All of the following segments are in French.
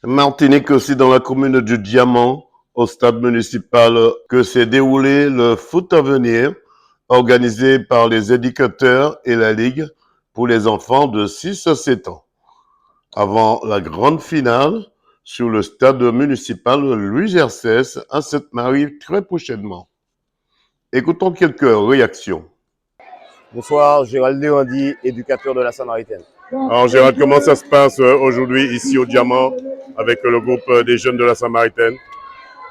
Martinique aussi dans la commune du Diamant, au stade municipal, que s'est déroulé le foot à venir, organisé par les éducateurs et la Ligue pour les enfants de 6 à 7 ans. Avant la grande finale sur le stade municipal Louis Gercès à Sainte-Marie très prochainement. Écoutons quelques réactions. Bonsoir, Gérald Léondi, éducateur de la Samaritaine. Alors Gérald, comment ça se passe aujourd'hui ici au Diamant avec le groupe des jeunes de la Samaritaine?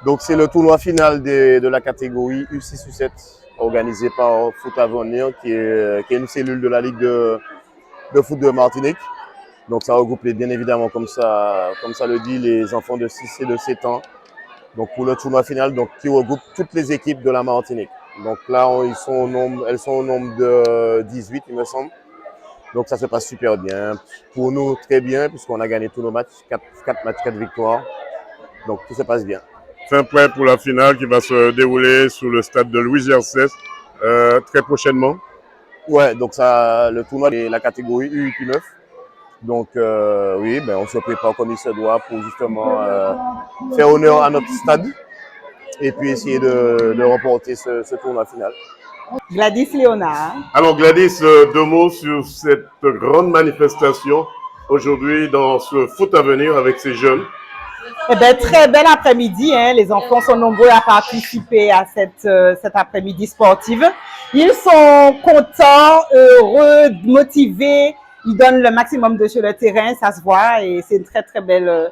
Donc c'est le tournoi final de la catégorie U6-U7 organisé par Foot Avenir qui est une cellule de la Ligue de foot de Martinique. Donc ça regroupe bien évidemment comme ça le dit les enfants de 6 et de 7 ans. Donc pour le tournoi final donc, qui regroupe toutes les équipes de la Martinique. Donc là elles sont au nombre de 18 il me semble. Donc ça se passe super bien. Pour nous, très bien, puisqu'on a gagné tous nos matchs, 4 matchs, 4 victoires. Donc tout se passe bien. Fin prêt pour la finale qui va se dérouler sous le stade de Louis Gercès très prochainement. Ouais, donc ça, le tournoi est la catégorie U9. Donc oui, on se prépare comme il se doit pour justement faire honneur à notre stade et puis essayer de remporter ce tournoi final. Gladys Léonard. Alors Gladys, deux mots sur cette grande manifestation aujourd'hui dans ce foot à venir avec ces jeunes. Eh bien, très bel après-midi. Hein. Les enfants sont nombreux à participer à cet après-midi sportive. Ils sont contents, heureux, motivés. Ils donnent le maximum de sur le terrain, ça se voit, et c'est une très belle,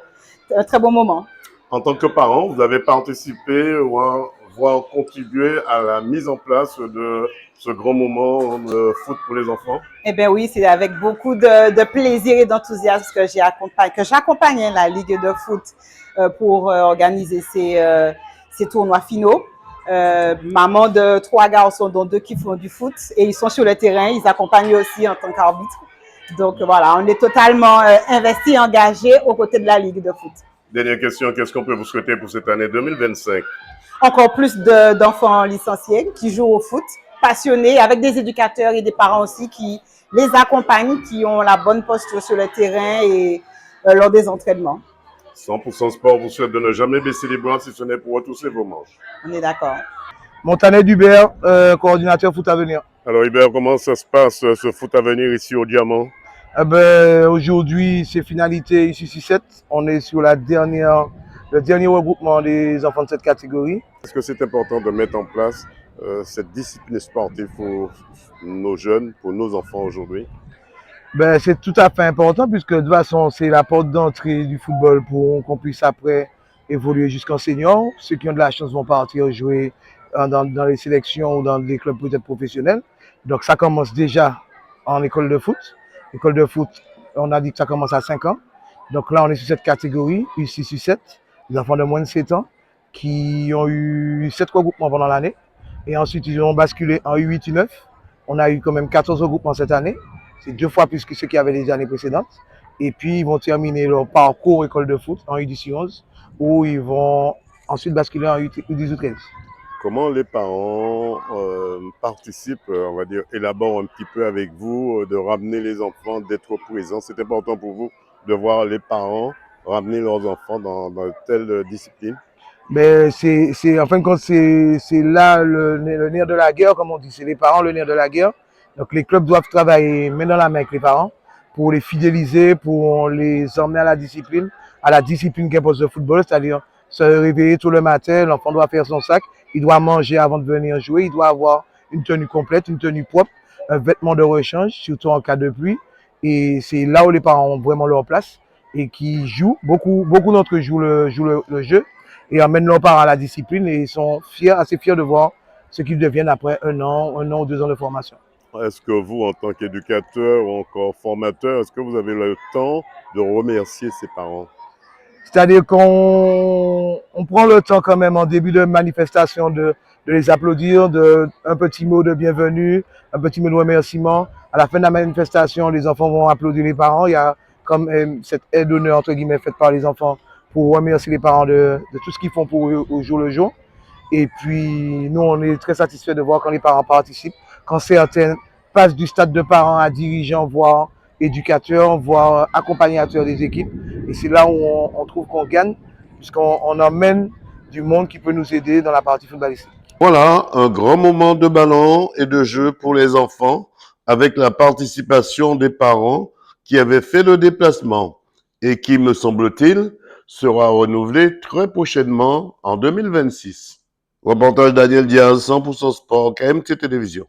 un très bon moment. En tant que parent, vous avez participé ou voire contribué à la mise en place de ce grand moment de foot pour les enfants? Eh bien oui, c'est avec beaucoup de plaisir et d'enthousiasme que j'accompagne la Ligue de foot pour organiser ces tournois finaux. Maman de 3 garçons, dont 2 qui font du foot, et ils sont sur le terrain, ils accompagnent aussi en tant qu'arbitre. Donc voilà, on est totalement investis et engagés aux côtés de la Ligue de foot. Dernière question, qu'est-ce qu'on peut vous souhaiter pour cette année 2025? Encore plus d'enfants licenciés qui jouent au foot, passionnés, avec des éducateurs et des parents aussi qui les accompagnent, qui ont la bonne posture sur le terrain et lors des entraînements. 100% Sport vous souhaite de ne jamais baisser les bras si ce n'est pour retrousser vos manches. On est d'accord. Montanet Hubert, coordinateur foot à venir. Alors Hubert, comment ça se passe ce foot à venir ici au Diamant? Aujourd'hui, c'est finalité ici 6-7. On est sur le dernier regroupement des enfants de cette catégorie. Est-ce que c'est important de mettre en place cette discipline sportive pour nos jeunes, pour nos enfants aujourd'hui? C'est tout à fait important puisque de toute façon, c'est la porte d'entrée du football pour qu'on puisse après évoluer jusqu'en senior. Ceux qui ont de la chance vont partir jouer dans les sélections ou dans des clubs peut-être professionnels. Donc ça commence déjà en école de foot. École de foot, on a dit que ça commence à 5 ans. Donc là, on est sur cette catégorie, U6, U7, les enfants de moins de 7 ans qui ont eu 7 regroupements pendant l'année. Et ensuite, ils ont basculé en U8, U9. On a eu quand même 14 regroupements cette année. C'est 2 fois plus que ceux qu'il y avait les années précédentes. Et puis, ils vont terminer leur parcours école de foot en U10, U11, où ils vont ensuite basculer en U10, U13. Comment les parents participent, on va dire, élaborent un petit peu avec vous, de ramener les enfants, d'être présents? C'est important pour vous de voir les parents ramener leurs enfants dans telle discipline? C'est en fin de compte, c'est là le nerf de la guerre, comme on dit. C'est les parents, le nerf de la guerre. Donc les clubs doivent travailler main dans la main avec les parents pour les fidéliser, pour les emmener à la discipline qu'impose le football, c'est-à-dire se réveiller tout le matin, l'enfant doit faire son sac, il doit manger avant de venir jouer, il doit avoir une tenue complète, une tenue propre, un vêtement de rechange, surtout en cas de pluie. Et c'est là où les parents ont vraiment leur place et qui jouent, beaucoup d'entre eux jouent le jeu et emmènent leurs parents à la discipline et ils sont assez fiers de voir ce qu'ils deviennent après un an ou 2 ans de formation. Est-ce que vous, en tant qu'éducateur ou encore formateur, est-ce que vous avez le temps de remercier ces parents? C'est-à-dire qu'on prend le temps quand même en début de manifestation de les applaudir, un petit mot de bienvenue, un petit mot de remerciement. À la fin de la manifestation, les enfants vont applaudir les parents. Il y a comme cette aide d'honneur entre guillemets faite par les enfants pour remercier les parents de tout ce qu'ils font pour eux au jour le jour. Et puis nous, on est très satisfaits de voir quand les parents participent, quand certains passent du stade de parents à dirigeants, voire éducateurs, voire accompagnateurs des équipes. Et c'est là où on trouve qu'on gagne, puisqu'on emmène du monde qui peut nous aider dans la partie footballistique. Voilà, un grand moment de ballon et de jeu pour les enfants avec la participation des parents qui avaient fait le déplacement et qui, me semble-t-il, sera renouvelé très prochainement en 2026. Reportage Daniel Diaz, 100% Sport, KMT Télévision.